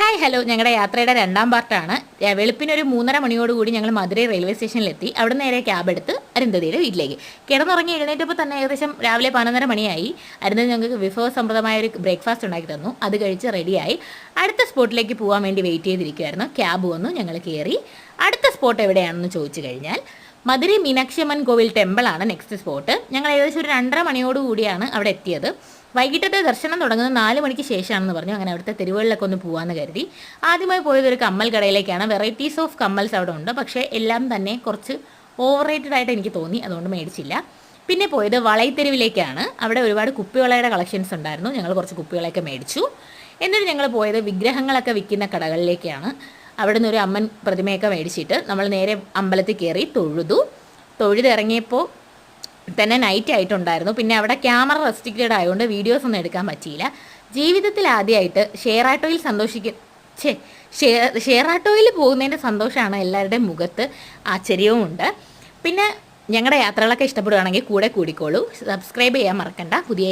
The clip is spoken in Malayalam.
ഹായ് ഹലോ, ഞങ്ങളുടെ യാത്രയുടെ രണ്ടാം പാർട്ടാണ്. വെളുപ്പിന് ഒരു 3:30 മണിയോടുകൂടി ഞങ്ങൾ മധുരൈ റെയിൽവേ സ്റ്റേഷനിലെത്തി. അവിടെ നേരെ ക്യാബ് എടുത്ത് അരുന്ധതിയുടെ വീട്ടിലേക്ക് കിടന്നുറങ്ങി എഴുന്നേറ്റപ്പോൾ തന്നെ ഏകദേശം രാവിലെ 11:30 മണിയായി. അരുന്ധതി ഞങ്ങൾക്ക് വിഭവസമൃദ്ധമായ ഒരു ബ്രേക്ക്ഫാസ്റ്റ് ഉണ്ടാക്കി തന്നു. അത് കഴിച്ച് റെഡിയായി അടുത്ത സ്പോട്ടിലേക്ക് പോകാൻ വേണ്ടി വെയിറ്റ് ചെയ്തിരിക്കുമായിരുന്നു. ക്യാബ് വന്നു, ഞങ്ങൾ കയറി. അടുത്ത സ്പോട്ട് എവിടെയാണെന്ന് ചോദിച്ചു കഴിഞ്ഞാൽ മധുരൈ മീനാക്ഷി അമ്മൻ കോവിൽ ടെമ്പിളാണ് നെക്സ്റ്റ് സ്പോട്ട്. ഞങ്ങൾ ഏകദേശം ഒരു 2:30 മണിയോടുകൂടിയാണ് അവിടെ എത്തിയത്. വൈകിട്ടത്തെ ദർശനം തുടങ്ങുന്നത് 4 മണിക്ക് ശേഷമാണെന്ന് പറഞ്ഞു. അങ്ങനെ അവിടുത്തെ തെരുവുകളിലൊക്കെ ഒന്ന് പോകാമെന്ന് കരുതി. ആദ്യമായി പോയത് ഒരു കമ്മൽ കടയിലേക്കാണ്. വെറൈറ്റീസ് ഓഫ് കമ്മൽസ് അവിടെ ഉണ്ട്, പക്ഷേ എല്ലാം തന്നെ കുറച്ച് ഓവർ റേറ്റഡ് ആയിട്ട് എനിക്ക് തോന്നി, അതുകൊണ്ട് മേടിച്ചില്ല. പിന്നെ പോയത് വളൈത്തെരുവിലേക്കാണ്. അവിടെ ഒരുപാട് കുപ്പിവളയുടെ കളക്ഷൻസ് ഉണ്ടായിരുന്നു. ഞങ്ങൾ കുറച്ച് കുപ്പികളൊക്കെ മേടിച്ചു. എന്നിട്ട് ഞങ്ങൾ പോയത് വിഗ്രഹങ്ങളൊക്കെ വിൽക്കുന്ന കടകളിലേക്കാണ്. അവിടെ നിന്ന് ഒരു അമ്മൻ പ്രതിമയൊക്കെ മേടിച്ചിട്ട് നമ്മൾ നേരെ അമ്പലത്തിൽ കയറി തൊഴുതിറങ്ങിയപ്പോൾ തന്നെ നൈറ്റ് ആയിട്ടുണ്ടായിരുന്നു. പിന്നെ അവിടെ ക്യാമറ റെസ്ട്രിക്റ്റഡ് ആയതുകൊണ്ട് വീഡിയോസ് ഒന്നും എടുക്കാൻ പറ്റിയില്ല. ജീവിതത്തിൽ ആദ്യമായിട്ട് ഷെയർ ആട്ടോയിൽ പോകുന്നതിൻ്റെ സന്തോഷമാണ് എല്ലാവരുടെയും മുഖത്ത്. ആശ്ചര്യവും ഉണ്ട്. പിന്നെ ഞങ്ങളുടെ യാത്രകളൊക്കെ ഇഷ്ടപ്പെടുകയാണെങ്കിൽ കൂടെ കൂടിക്കോളൂ. സബ്സ്ക്രൈബ് ചെയ്യാൻ മറക്കണ്ട. പുതിയ